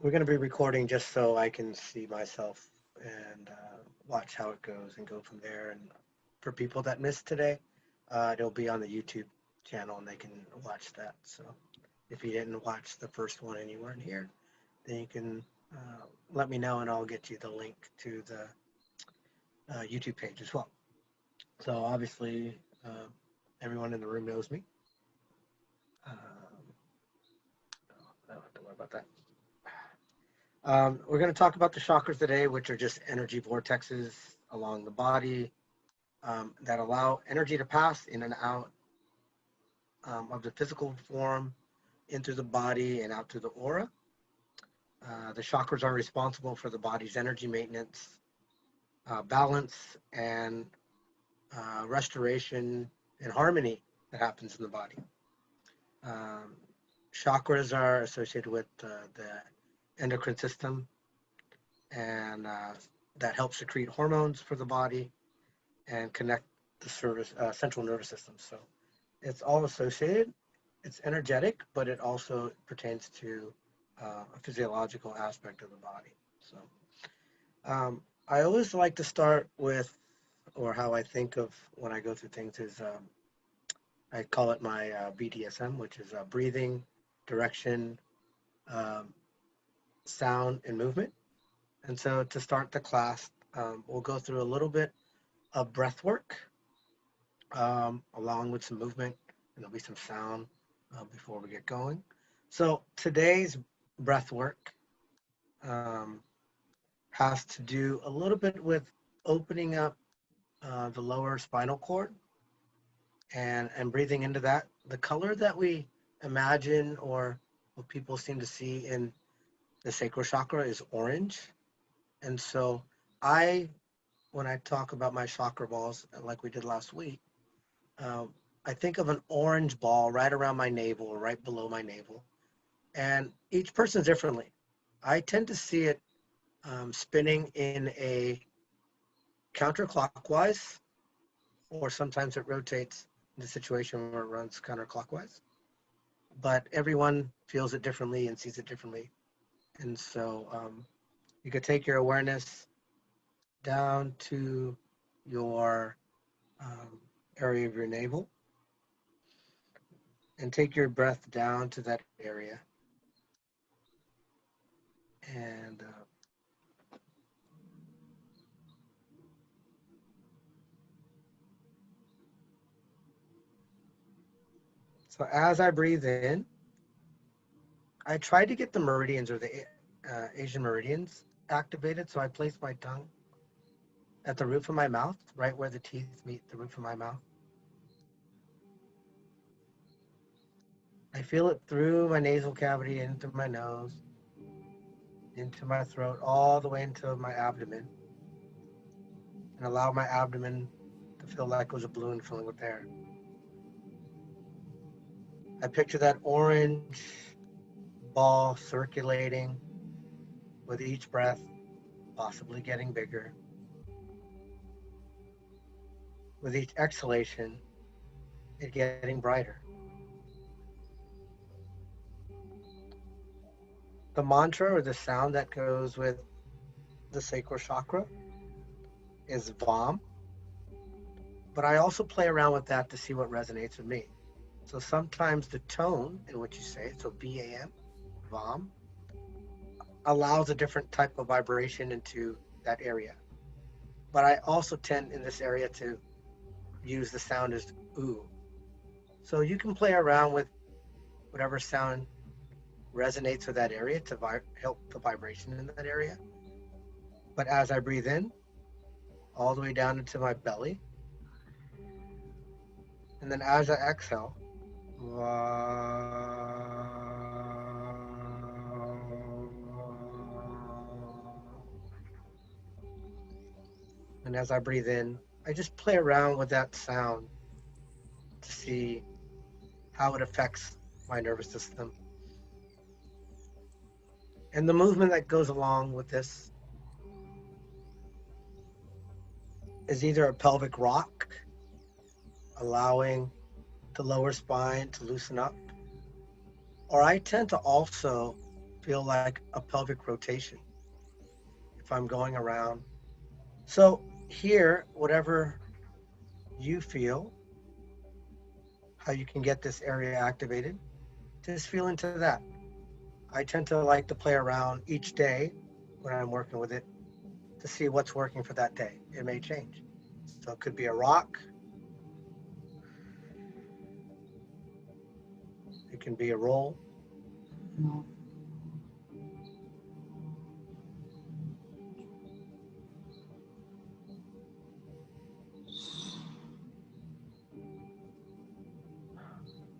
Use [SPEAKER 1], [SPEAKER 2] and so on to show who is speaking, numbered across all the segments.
[SPEAKER 1] we're going to be recording just so I can see myself and watch how it goes and go from there. And for people that missed today, it'll be on the YouTube channel and they can watch that. So if you didn't watch the first one and you weren't here, then you can let me know and I'll get you the link to the YouTube page as well. So obviously, everyone in the room knows me. I don't have to worry about that. We're going to talk about the chakras today, which are just energy vortexes along the body that allow energy to pass in and out of the physical form into the body and out to the aura. The chakras are responsible for the body's energy maintenance, balance, and restoration and harmony that happens in the body. Um, Chakras are associated with the endocrine system, and that helps secrete hormones for the body and connect the central nervous system. So it's all associated. It's energetic, but it also pertains to a physiological aspect of the body. So I always like to start with, or how I think of when I go through things is I call it my BDSM, which is breathing, direction, um, sound, and movement. And so to start the class, we'll go through a little bit of breath work, along with some movement, and there'll be some sound before we get going. So today's breath work um, has to do a little bit with opening up the lower spinal cord and breathing into that. The color that we imagine or what people seem to see in the sacral chakra is orange. And so I, when I talk about my chakra balls, like we did last week, um, I think of an orange ball right around my navel or right below my navel. And each person's differently. I tend to see it spinning in a counterclockwise, or sometimes it rotates in the situation where it runs counterclockwise. But everyone feels it differently and sees it differently. And so you could take your awareness down to your um, area of your navel and take your breath down to that area. And so as I breathe in, I try to get the meridians or the Asian meridians activated. So I place my tongue at the roof of my mouth, right where the teeth meet the roof of my mouth. I feel it through my nasal cavity, into my nose, into my throat, all the way into my abdomen, and allow my abdomen to feel like it was a balloon filling with air. I picture that orange ball circulating with each breath, possibly getting bigger. With each exhalation, it getting brighter. The mantra or the sound that goes with the sacral chakra is VAM, but I also play around with that to see what resonates with me. So sometimes the tone in which you say it, so BAM, VAM, allows a different type of vibration into that area. But I also tend in this area to use the sound as ooh. So you can play around with whatever sound resonates with that area to help the vibration in that area. But as I breathe in, all the way down into my belly, and then as I exhale, and as I breathe in, I just play around with that sound to see how it affects my nervous system. And the movement that goes along with this is either a pelvic rock, allowing the lower spine to loosen up, or I tend to also feel like a pelvic rotation if I'm going around. So here, whatever you feel, how you can get this area activated, just feel into that. I tend to like to play around each day when I'm working with it to see what's working for that day. It may change. So it could be a rock, it can be a roll.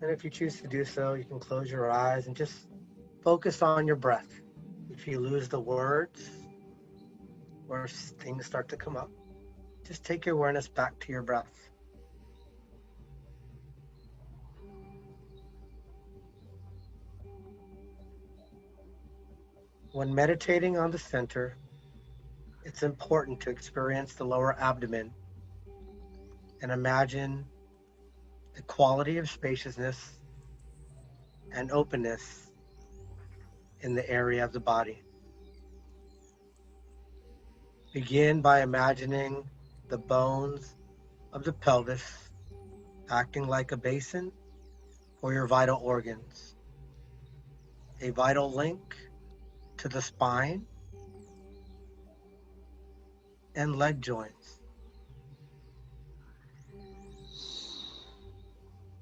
[SPEAKER 1] And if you choose to do so, you can close your eyes and just focus on your breath. If you lose the words or things start to come up, just take your awareness back to your breath. When meditating on the center, it's important to experience the lower abdomen and imagine the quality of spaciousness and openness in the area of the body. Begin by imagining the bones of the pelvis acting like a basin for your vital organs, a vital link to the spine and leg joints.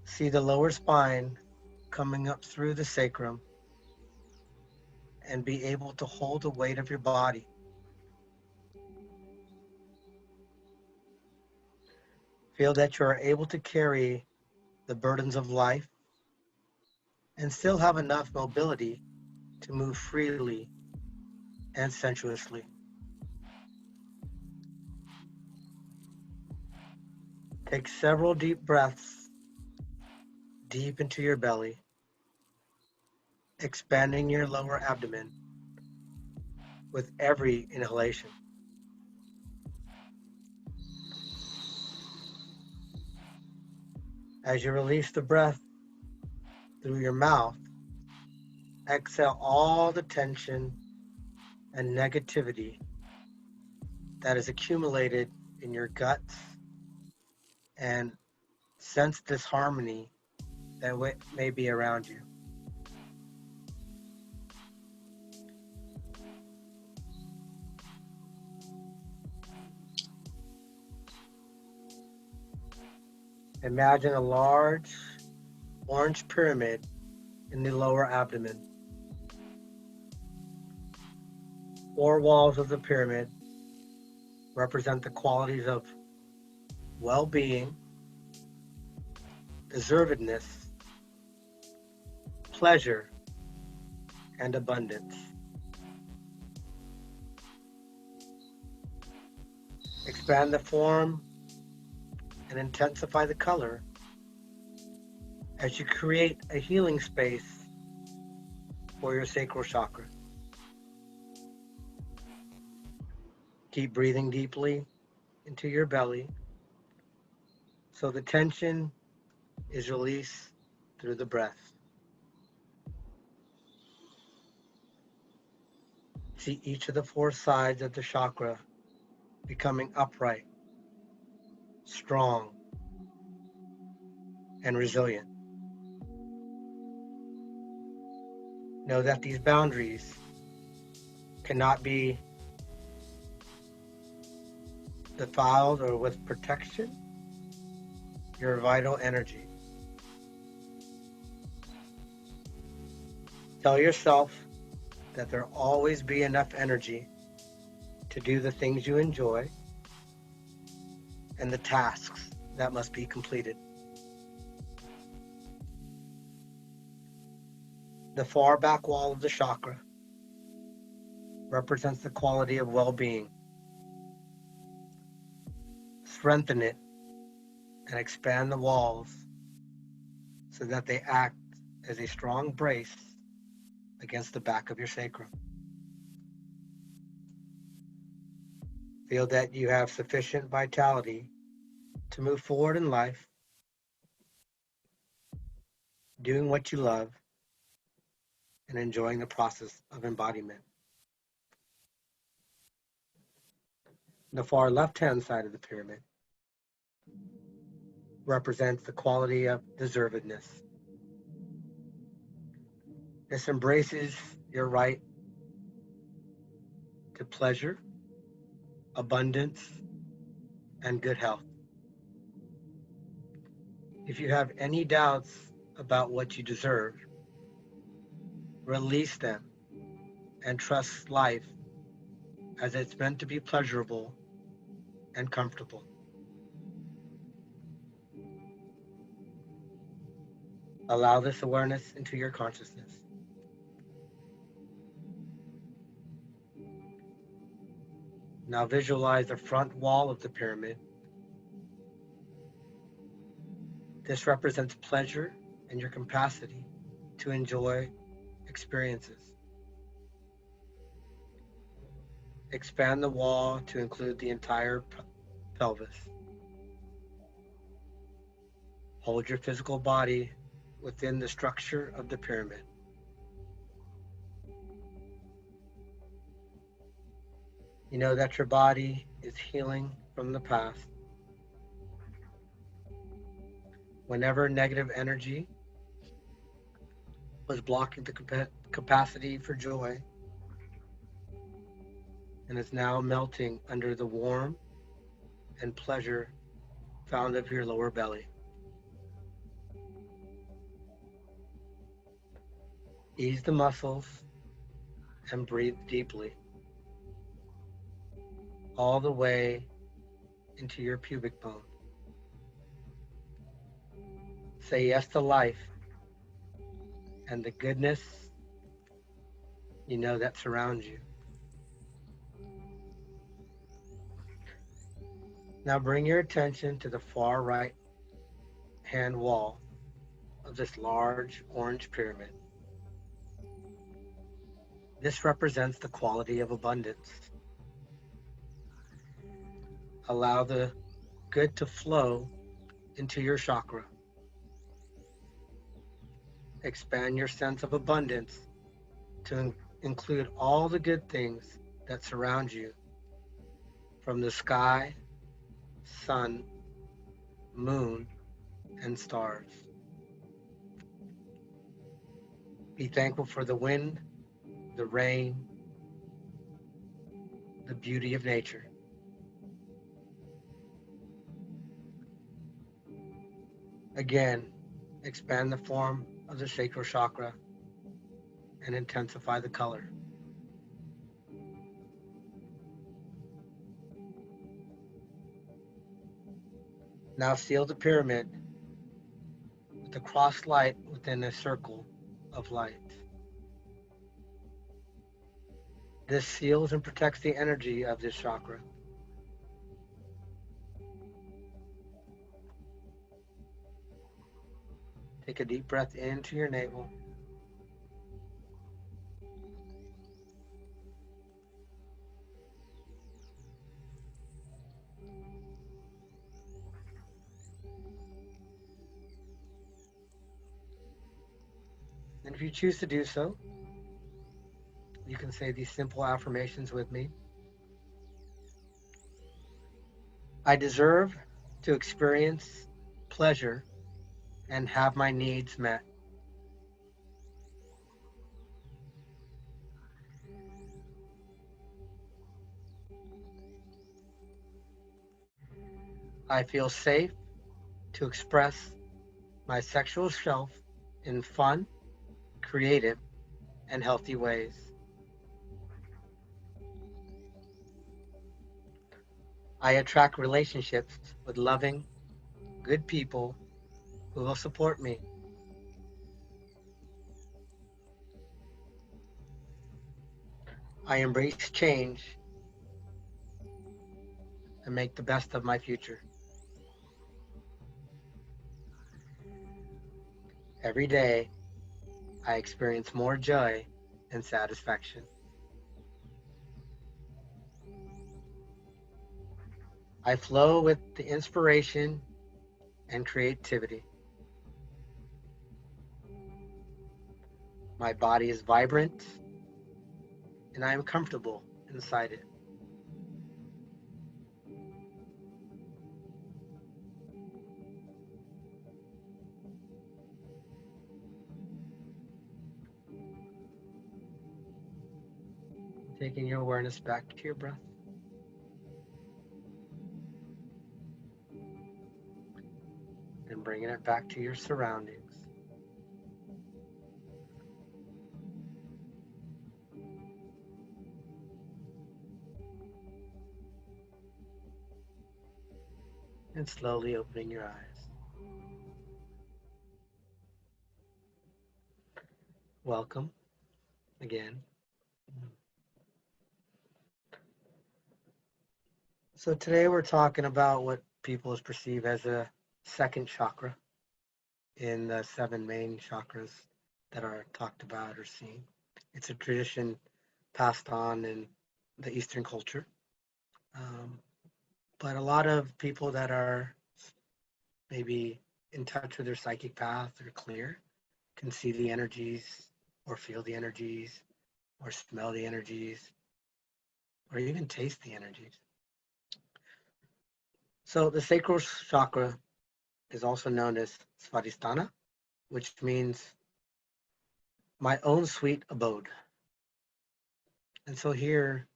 [SPEAKER 1] See the lower spine coming up through the sacrum and be able to hold the weight of your body. Feel that you are able to carry the burdens of life and still have enough mobility to move freely and sensuously. Take several deep breaths deep into your belly, expanding your lower abdomen with every inhalation. As you release the breath through your mouth, exhale all the tension and negativity that is accumulated in your guts and sense disharmony that may be around you. Imagine a large orange pyramid in the lower abdomen. 4 walls of the pyramid represent the qualities of well-being, deservedness, pleasure, and abundance. Expand the form and intensify the color as you create a healing space for your sacral chakra. Keep breathing deeply into your belly so the tension is released through the breath. See each of the 4 sides of the chakra becoming upright, strong, and resilient. Know that these boundaries cannot be defiled or with protection your vital energy. Tell yourself that there'll always be enough energy to do the things you enjoy and the tasks that must be completed. The far back wall of the chakra represents the quality of well-being. Strengthen it and expand the walls so that they act as a strong brace against the back of your sacrum. Feel that you have sufficient vitality to move forward in life, doing what you love, and enjoying the process of embodiment. The far left-hand side of the pyramid represents the quality of deservedness. This embraces your right to pleasure, abundance, and good health. If you have any doubts about what you deserve, release them and trust life as it's meant to be pleasurable and comfortable. Allow this awareness into your consciousness. Now visualize the front wall of the pyramid. This represents pleasure and your capacity to enjoy experiences. Expand the wall to include the entire pelvis. Hold your physical body within the structure of the pyramid. You know that your body is healing from the past. Whenever negative energy was blocking the capacity for joy, and is now melting under the warmth and pleasure found of your lower belly. Ease the muscles and breathe deeply, all the way into your pubic bone. Say yes to life and the goodness you know that surrounds you. Now bring your attention to the far right hand wall of this large orange pyramid. This represents the quality of abundance. Allow the good to flow into your chakra. Expand your sense of abundance to include all the good things that surround you, from the sky, sun, moon, and stars. Be thankful for the wind, the rain, the beauty of nature. Again, expand the form of the sacral chakra and intensify the color. Now seal the pyramid with a cross light within a circle of light. This seals and protects the energy of this chakra. Take a deep breath into your navel. And if you choose to do so, you can say these simple affirmations with me. I deserve to experience pleasure and have my needs met. I feel safe to express my sexual self in fun, creative, and healthy ways. I attract relationships with loving, good people who will support me. I embrace change and make the best of my future. Every day, I experience more joy and satisfaction. I flow with the inspiration and creativity. My body is vibrant, and I am comfortable inside it. Taking your awareness back to your breath and bringing it back to your surroundings. And slowly opening your eyes. Welcome again. So today we're talking about what people perceive as a second chakra in the 7 main chakras that are talked about or seen. It's a tradition passed on in the Eastern culture. Um, but a lot of people that are maybe in touch with their psychic path or clear can see the energies or feel the energies or smell the energies or even taste the energies. So the sacral chakra is also known as Svadhisthana, which means my own sweet abode. And so here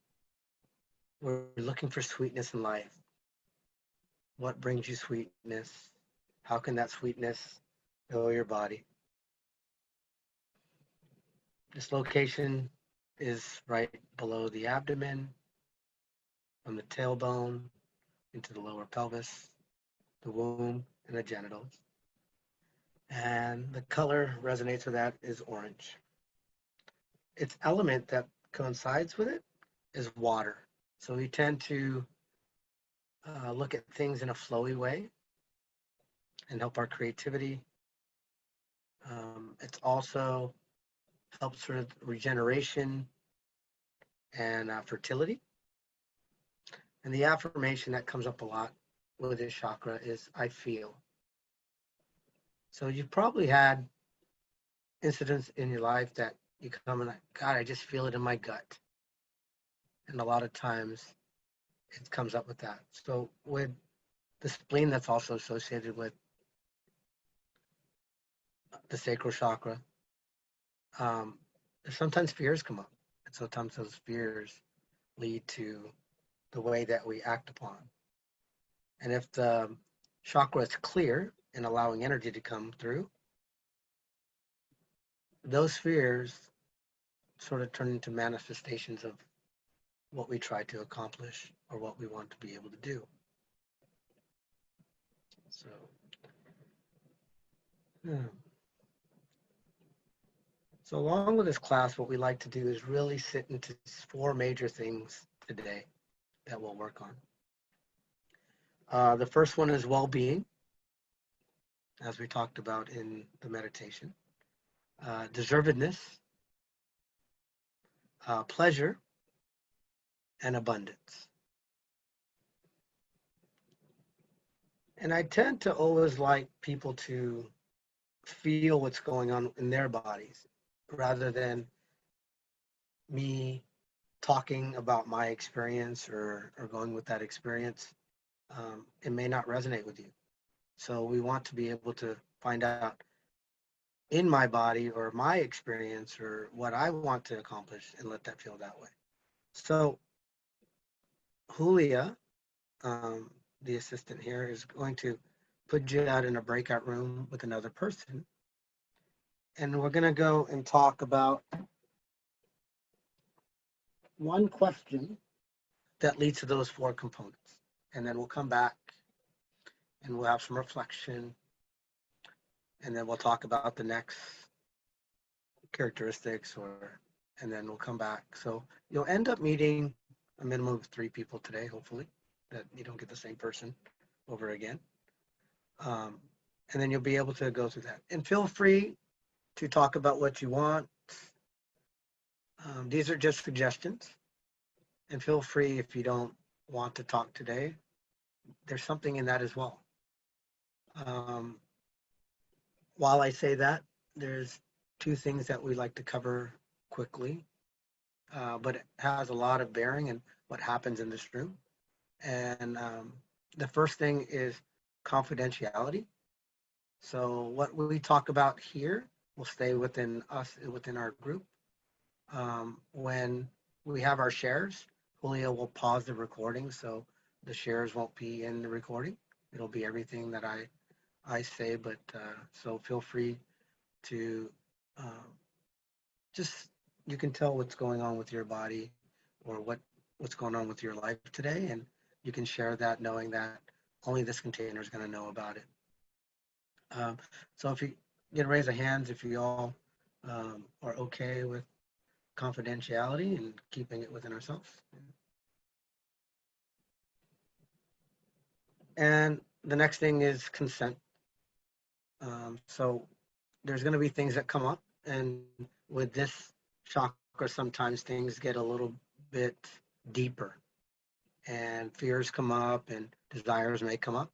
[SPEAKER 1] we're looking for sweetness in life. What brings you sweetness? How can that sweetness fill your body? This location is right below the abdomen, from the tailbone into the lower pelvis, the womb, and the genitals. And the color resonates with that is orange. Its element that coincides with it is water. So we tend to look at things in a flowy way and help our creativity. It's also helps with regeneration and fertility. And the affirmation that comes up a lot with this chakra is I feel. So you've probably had incidents in your life that you come and like, God, I just feel it in my gut. And a lot of times it comes up with that. So with the spleen, that's also associated with the sacral chakra. Sometimes fears come up, and sometimes those fears lead to the way that we act upon. And if the chakra is clear and allowing energy to come through, those fears sort of turn into manifestations of what we try to accomplish or what we want to be able to do. So, yeah. So along with this class, what we like to do is really sit into 4 major things today that we'll work on. The first one is well-being, as we talked about in the meditation. Deservedness, pleasure, and abundance. And I tend to always like people to feel what's going on in their bodies rather than me talking about my experience or going with that experience. It may not resonate with you. So we want to be able to find out in my body or my experience or what I want to accomplish and let that feel that way. So Julia, the assistant here, is going to put you out in a breakout room with another person. And we're going to go and talk about one question that leads to those 4 components. And then we'll come back and we'll have some reflection. And then we'll talk about the next characteristics and then we'll come back. So you'll end up meeting a minimum of 3 people today, hopefully, that you don't get the same person over again. And then you'll be able to go through that. And feel free to talk about what you want. These are just suggestions. And feel free if you don't want to talk today. There's something in that as well. While I say that, there's two things that we like to cover quickly, but it has a lot of bearing in what happens in this room. And the first thing is confidentiality. So what we talk about here will stay within us, within our group. When we have our shares, Julio will pause the recording, so the shares won't be in the recording. It'll be everything that I say, but so feel free to just, you can tell what's going on with your body or what's going on with your life today, and you can share that knowing that only this container is going to know about it. So if you get a raise of hands, if you all are okay with confidentiality and keeping it within ourselves. And the next thing is consent. So there's going to be things that come up, and with this chakra, sometimes things get a little bit deeper, and fears come up, and desires may come up.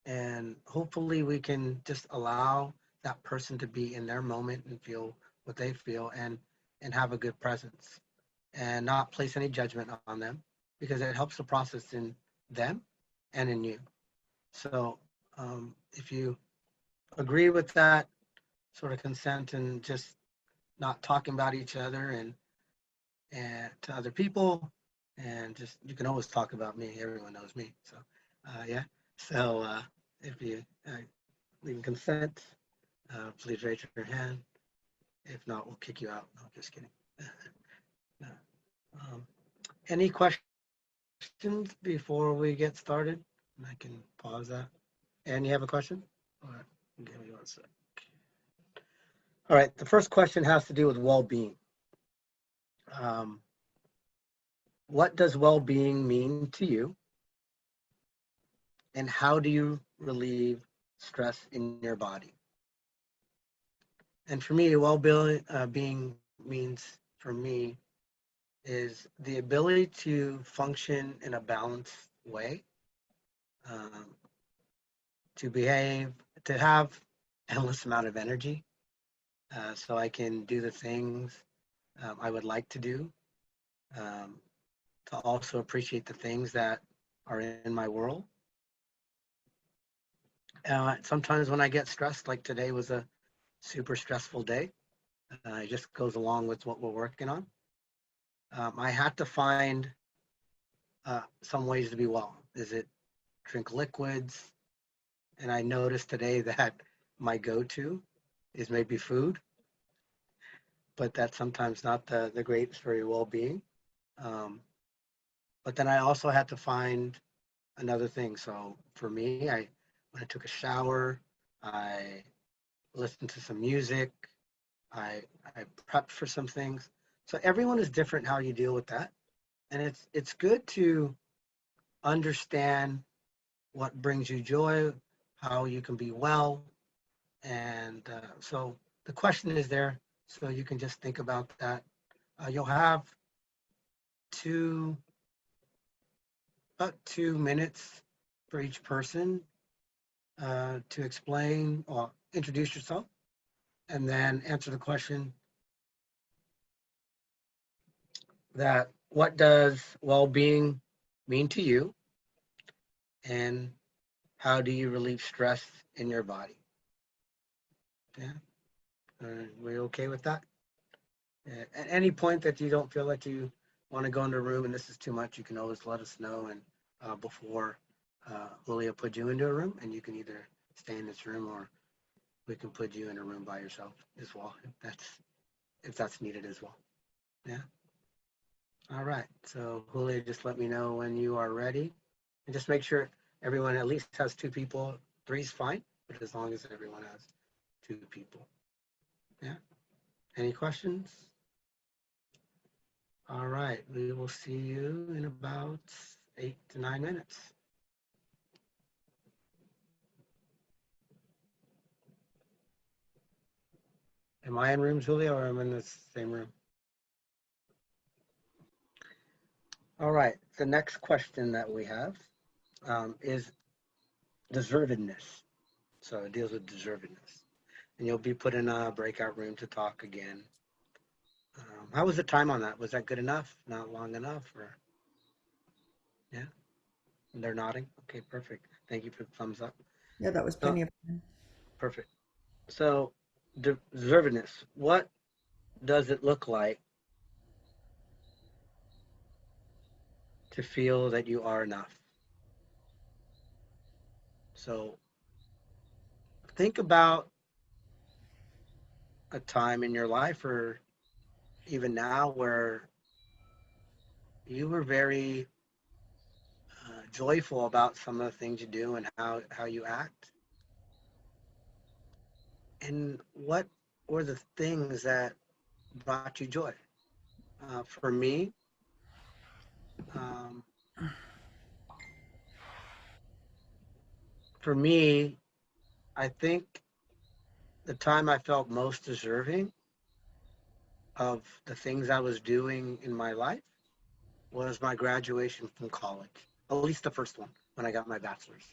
[SPEAKER 1] And hopefully we can just allow that person to be in their moment and feel what they feel, and have a good presence, and not place any judgment on them, because it helps the process in them and in you. So if you agree with that sort of consent, and just not talking about each other and to other people, and just, you can always talk about me. Everyone knows me. So yeah. So if you leave consent, please raise your hand. If not, we'll kick you out. No, just kidding. Any questions before we get started? I can pause that. And you have a question? All right, give me 1 sec. All right, the first question has to do with well-being. What does well-being mean to you? And how do you relieve stress in your body? And for me, well-being means, for me, is the ability to function in a balanced way, to behave, to have endless amount of energy, so I can do the things I would like to do, to also appreciate the things that are in my world. Sometimes when I get stressed, like today was a super stressful day, it just goes along with what we're working on. I had to find some ways to be well. Is it drink liquids? And I noticed today that my go-to is maybe food, but that's sometimes not the greatest for your well-being. But then I also had to find another thing. So for me, when I took a shower, I listened to some music, I prepped for some things. So everyone is different how you deal with that. And it's good to understand what brings you joy, how you can be well. And so the question is there, so you can just think about that. You'll have about 2 minutes for each person to explain or introduce yourself, and then answer the question that what does well-being mean to you, and how do you relieve stress in your body? Yeah, we okay with that? At any point that you don't feel like you want to go into a room and this is too much, you can always let us know, and before Julio put you into a room, and you can either stay in this room, or we can put you in a room by yourself as well, if that's needed as well. Yeah. All right. So Julio, just let me know when you are ready, and just make sure everyone at least has 2 people. 3's fine, but as long as everyone has 2 people. Yeah. Any questions? All right. We will see you in about 8 to 9 minutes. Am I in room, Julio, or am I in the same room? All right. The next question that we have is deservedness. So it deals with deservedness. and you'll be put in a breakout room to talk again. How was the time on that? Was that good enough? Not long enough? Or yeah, they're nodding. Okay, perfect. Thank you for the thumbs up.
[SPEAKER 2] Yeah, that was
[SPEAKER 1] So
[SPEAKER 2] plenty of time.
[SPEAKER 1] perfect. So deservedness. What does it look like to feel that you are enough? So think about a time in your life, or even now, where you were very joyful about some of the things you do and how you act. And what were the things that brought you joy? For me, um, for me, I think the time I felt most deserving of the things I was doing in my life was my graduation from college, at least the first one when I got my bachelor's.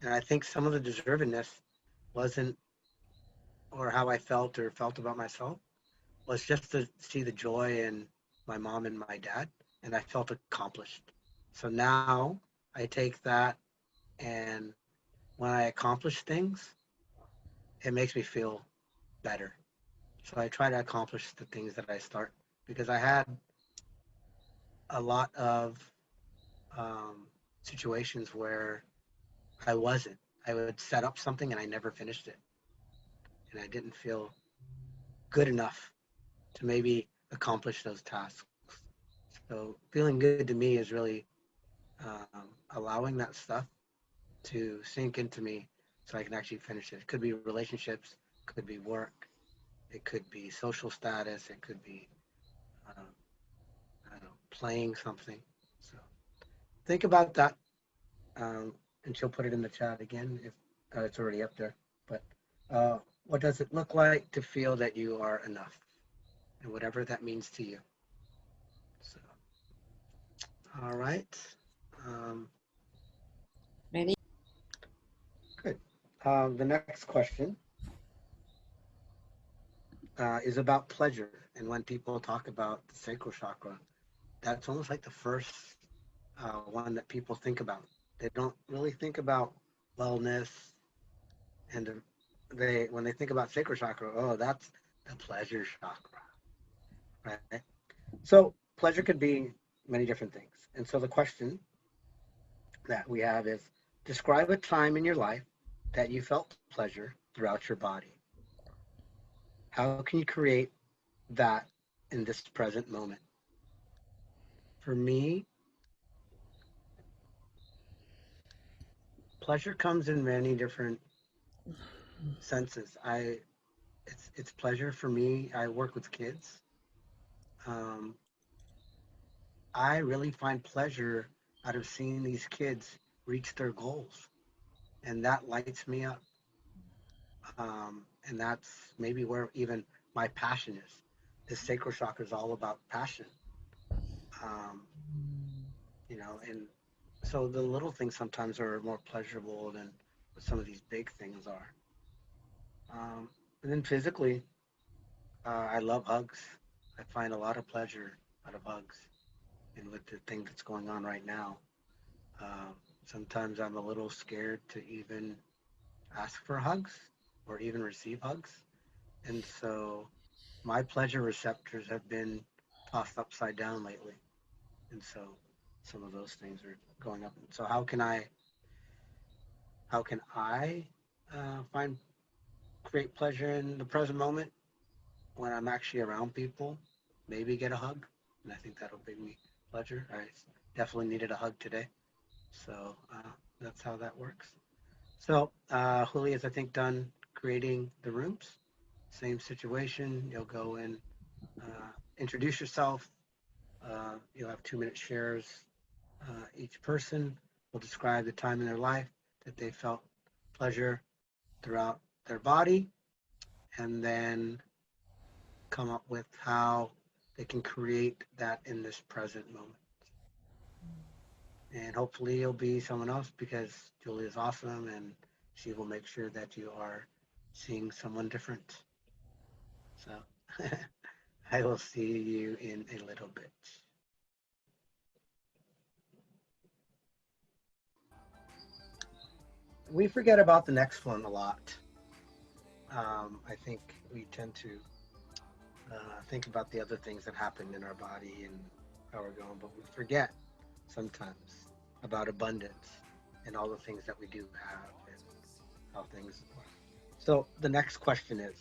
[SPEAKER 1] And I think some of the deservedness wasn't, or how I felt about myself, was just to see the joy in my mom and my dad, and I felt accomplished. So now I take that, and when I accomplish things, it makes me feel better. So I try to accomplish the things that I start, because I had a lot of um, situations where I wasn't. I would set up something and I never finished it, and I didn't feel good enough to maybe accomplish those tasks. So feeling good to me is really allowing that stuff to sink into me so I can actually finish it. It could be relationships, could be work, it could be social status, it could be uh, I don't know, playing something. So think about that, and she'll put it in the chat again if it's already up there. But what does it look like to feel that you are enough, and whatever that means to you? So, all right. Um,
[SPEAKER 2] Ready?
[SPEAKER 1] good. The next question is about pleasure. And when people talk about the sacral chakra, that's almost like the first one that people think about. They don't really think about wellness, and they when they think about sacral chakra, oh, that's the pleasure chakra, right? So pleasure could be many different things. And so the question that we have is, describe a time in your life that you felt pleasure throughout your body. How can you create that in this present moment? For me, pleasure comes in many different senses. It's pleasure for me. I work with kids. Um, I really find pleasure out of seeing these kids reach their goals, and that lights me up. And that's maybe where even my passion is. This sacral chakra is all about passion. Um, and so the little things sometimes are more pleasurable than what some of these big things are. And then physically, I love hugs. I find a lot of pleasure out of hugs. And with the thing that's going on right now, uh, sometimes I'm a little scared to even ask for hugs or even receive hugs. And so my pleasure receptors have been tossed upside down lately. And so some of those things are going up. So how can I find create pleasure in the present moment when I'm actually around people? Maybe get a hug, and I think that'll bring me pleasure. I definitely needed a hug today, so that's how that works. So Julia's, I think, done creating the rooms. Same situation. You'll go and introduce yourself. You'll have 2-minute shares. Each person will describe the time in their life that they felt pleasure throughout their body, and then come up with how they can create that in this present moment. And hopefully it'll be someone else, because Julie is awesome and she will make sure that you are seeing someone different. So I will see you in a little bit. We forget about the next one a lot. I think we tend to think about the other things that happen in our body and how we're going, but we forget sometimes about abundance and all the things that we do have and how things are. So the next question is,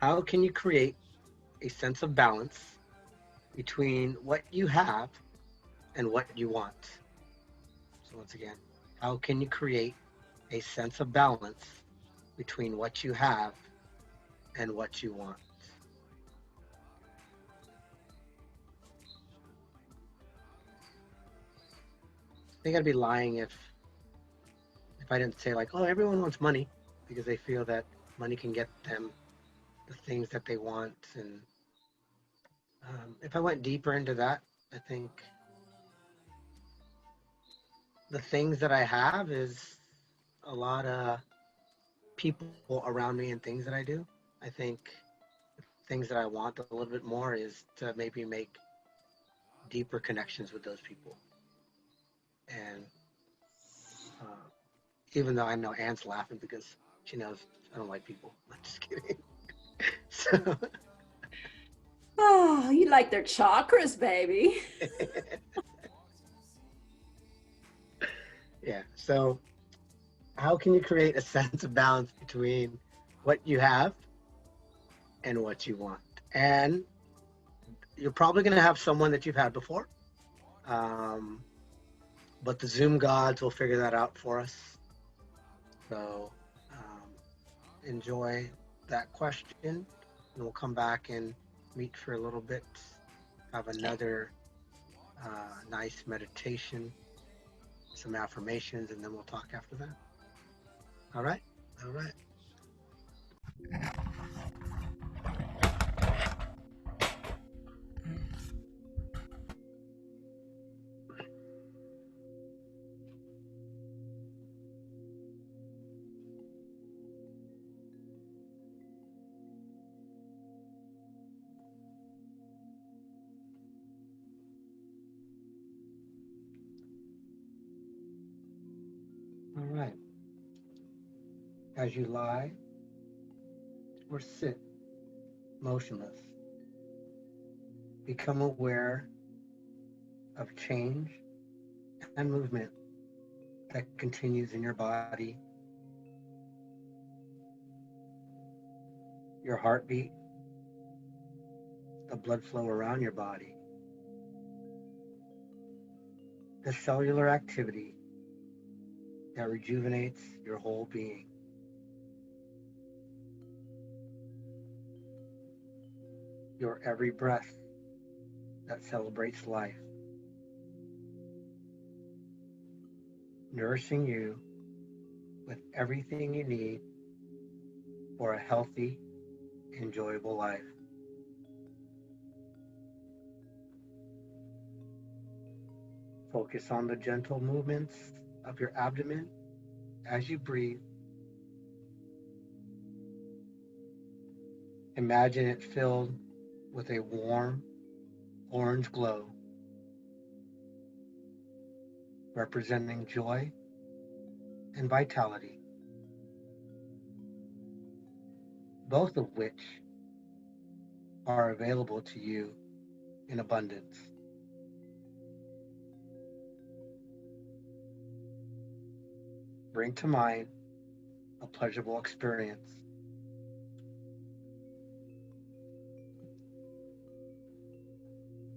[SPEAKER 1] how can you create a sense of balance between what you have and what you want? So once again, how can you create a sense of balance between what you have and what you want? I think I'd be lying if I didn't say like, oh, everyone wants money because they feel that money can get them the things that they want. And if I went deeper into that, I think the things that I have is a lot of people around me and things that I do. I think things that I want a little bit more is to maybe make deeper connections with those people. And uh, even though I know Anne's laughing because she knows I don't like people. I'm just kidding. So,
[SPEAKER 2] Oh, you like their chakras, baby.
[SPEAKER 1] yeah. So, how can you create a sense of balance between what you have and what you want? And you're probably going to have someone that you've had before, um, but the Zoom gods will figure that out for us. So, enjoy that question, and we'll come back and meet for a little bit, have another nice meditation, some affirmations, and then we'll talk after that. All right? All right. All right. As you lie or sit motionless, become aware of change and movement that continues in your body, your heartbeat, the blood flow around your body, the cellular activity that rejuvenates your whole being. Your every breath that celebrates life, nourishing you with everything you need for a healthy, enjoyable life. Focus on the gentle movements of your abdomen as you breathe. Imagine it filled with a warm orange glow, representing joy and vitality, both of which are available to you in abundance. Bring to mind a pleasurable experience.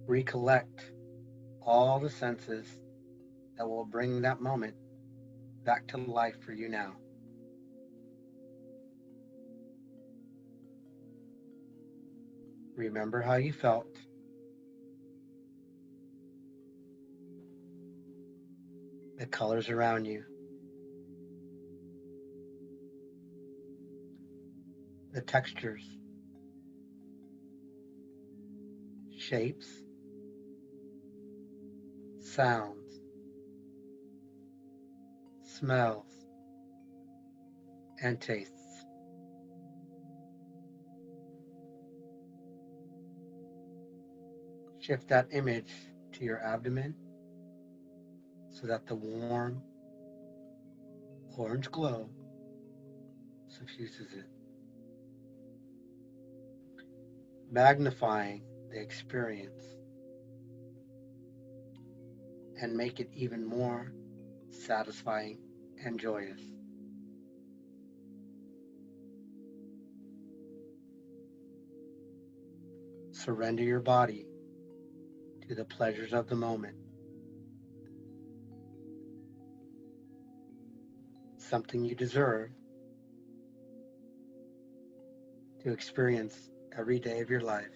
[SPEAKER 1] Recollect all the senses that will bring that moment back to life for you now. Remember how you felt. The colors around you. The textures. Shapes. Sounds. Smells. and tastes. Shift that image to your abdomen so that the warm orange glow suffuses it, magnifying the experience and make it even more satisfying and joyous. Surrender your body to the pleasures of the moment, something you deserve to experience every day of your life.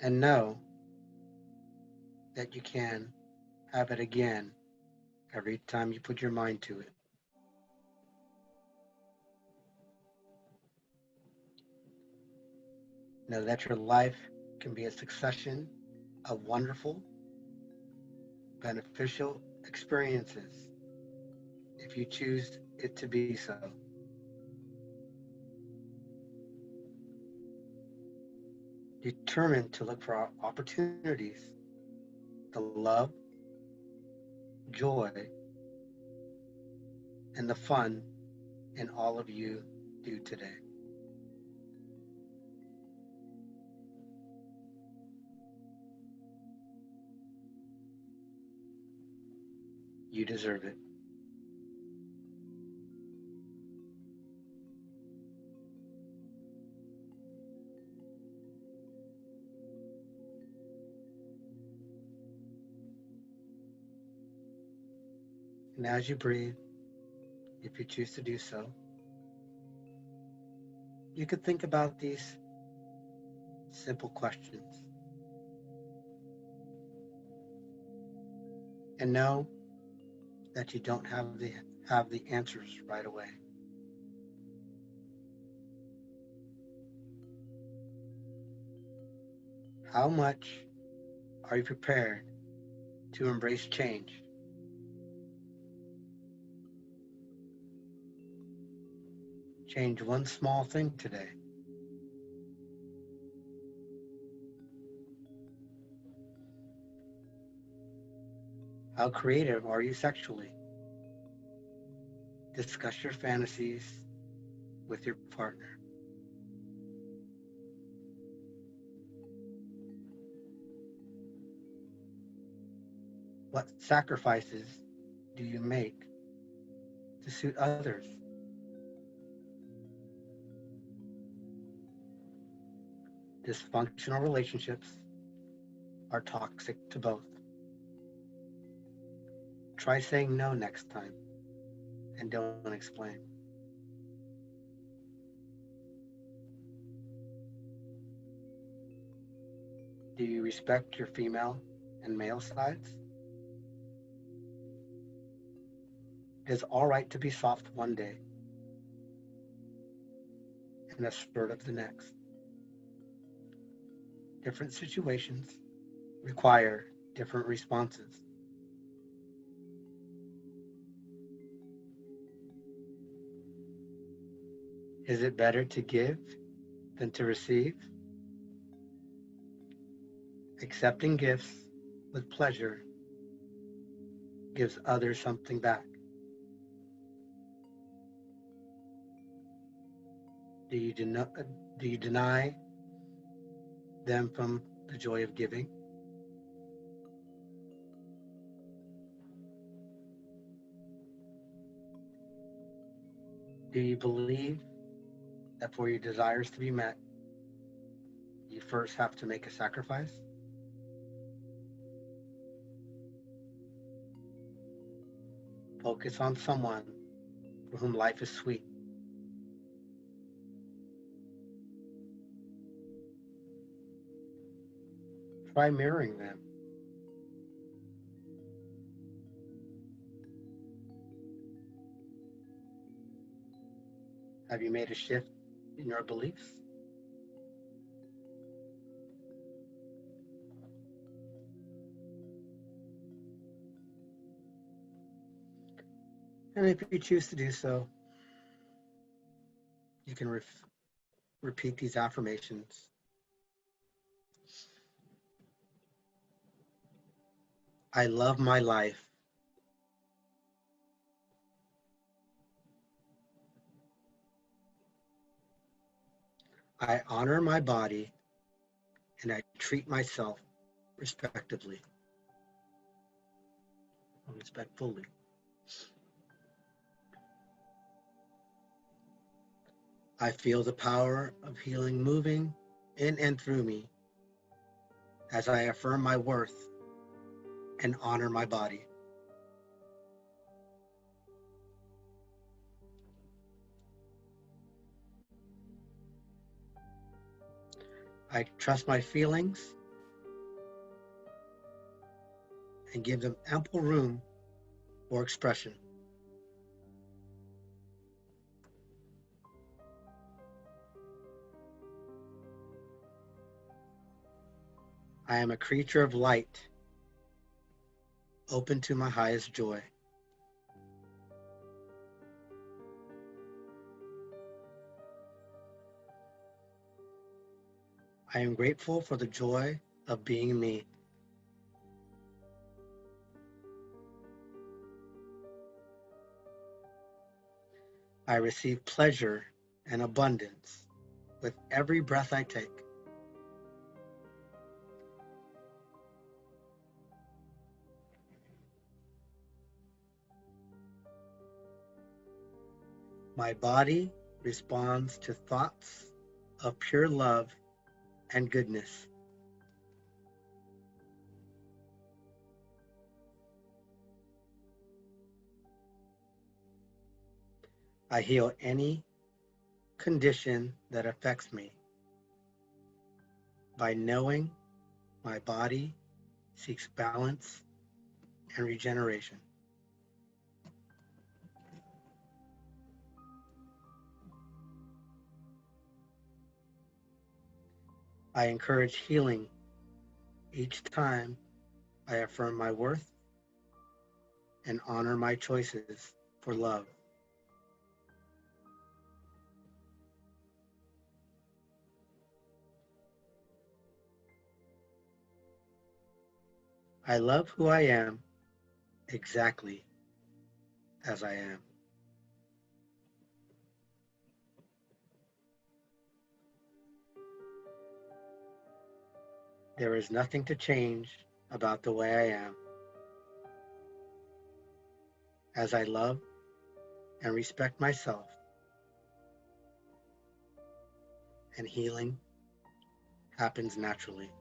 [SPEAKER 1] And know that you can have it again every time you put your mind to it. Know that your life can be a succession of wonderful, beneficial experiences if you choose it to be so. Determined to look for opportunities, the love, joy, and the fun in all of you do today. You deserve it. And as you breathe, if you choose to do so, you could think about these simple questions and know that you don't have the answers right away. How much are you prepared to embrace change? Change one small thing today. How creative are you sexually? Discuss your fantasies with your partner. What sacrifices do you make to suit others? Dysfunctional relationships are toxic to both. Try saying no next time and don't explain. Do you respect your female and male sides? It is all right to be soft one day and assertive the next. Different situations require different responses. Is it better to give than to receive? Accepting gifts with pleasure gives others something back. Do you deny them from the joy of giving? Do you believe that for your desires to be met, you first have to make a sacrifice? Focus on someone for whom life is sweet. Try mirroring them. Have you made a shift in your beliefs? And if you choose to do so, you can repeat these affirmations. I love my life. I honor my body, and I treat myself respectively, respectfully. I feel the power of healing moving in and through me as I affirm my worth and honor my body. I trust my feelings and give them ample room for expression. I am a creature of light, open to my highest joy. I am grateful for the joy of being me. I receive pleasure and abundance with every breath I take. My body responds to thoughts of pure love and goodness. I heal any condition that affects me by knowing my body seeks balance and regeneration. I encourage healing each time I affirm my worth and honor my choices for love. I love who I am exactly as I am. There is nothing to change about the way I am. As I love and respect myself, and healing happens naturally.